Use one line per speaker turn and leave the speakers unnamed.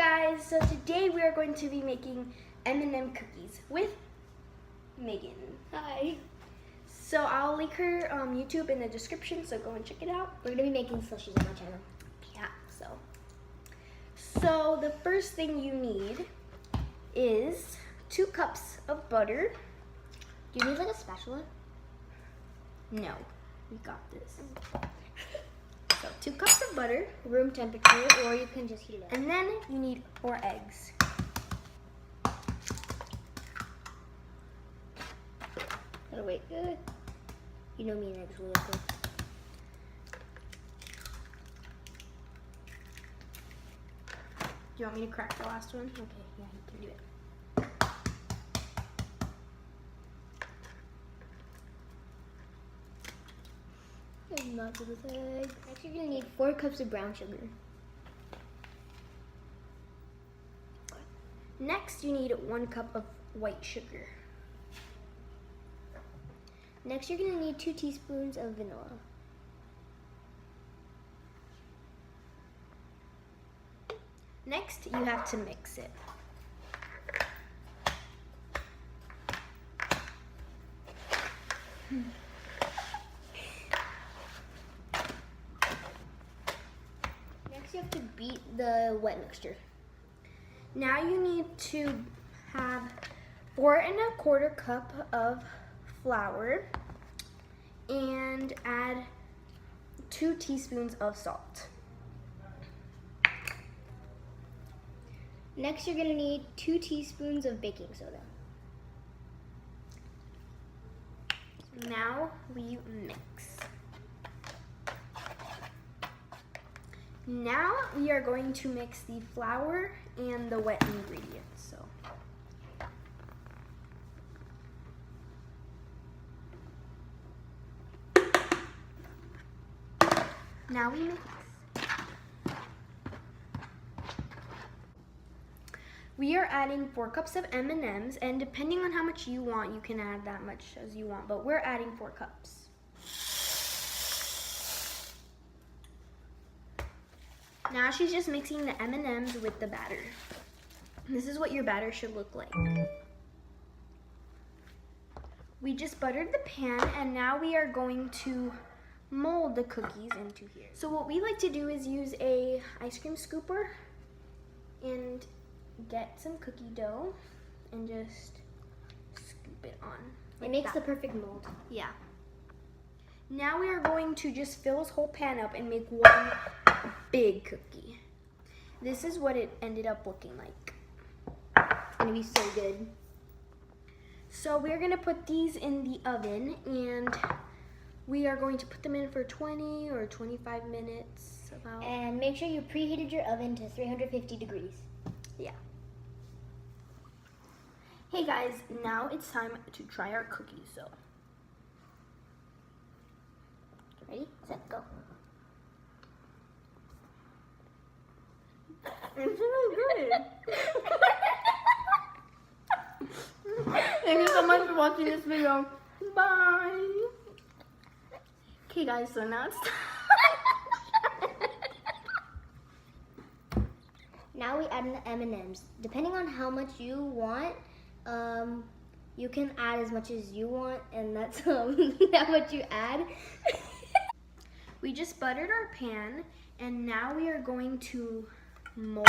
guys, so today we are going to be making M&M cookies with Megan.
Hi.
So I'll link her YouTube in the description, so go and check it out.
We're gonna be making slushies on my channel.
Yeah, so the first thing you need is 2 cups of butter.
Do you need like a spatula?
No, we got this. So 2 cups of butter.
Room temperature, or you can just heat it up.
And then you need 4 eggs.
Gotta wait. Good. You know me and eggs will look good.
Do you want me to crack the last one? Okay, yeah, you can do it.
There's lots of this egg. Next, you're gonna need 4 cups of brown sugar.
Next, you need 1 cup of white sugar.
Next, you're gonna need 2 teaspoons of vanilla.
Next, you have to mix it.
Next, you have to beat the wet mixture.
Now you need to have 4 1/4 cup of flour and add 2 teaspoons of salt.
Next, you're gonna need 2 teaspoons of baking soda.
Now we mix. Now we are going to mix the flour and the wet ingredients. So now we mix. We are adding 4 cups of M&Ms, and depending on how much you want, you can add that much as you want, but we're adding 4 cups. Now she's just mixing the M&Ms with the batter. This is what your batter should look like. We just buttered the pan, and now we are going to mold the cookies into here. So what we like to do is use a ice cream scooper and get some cookie dough and just scoop it on.
It makes the perfect mold.
Yeah. Now we are going to just fill this whole pan up and make one big cookie. This is what it ended up looking like.
It's gonna be so good.
So we're gonna put these in the oven, and we are going to put them in for 20 or 25 minutes about.
And make sure you preheated your oven to 350 degrees.
Yeah. Hey guys, now it's time to try our cookies. So,
Ready, set, go.
it's really good. Thank you so much for watching this video. Bye. Okay guys, so now it's
Now we add in the M&Ms. Depending on how much you want, you can add as much as you want, and that's how much you add.
We just buttered our pan, and now we are going to mold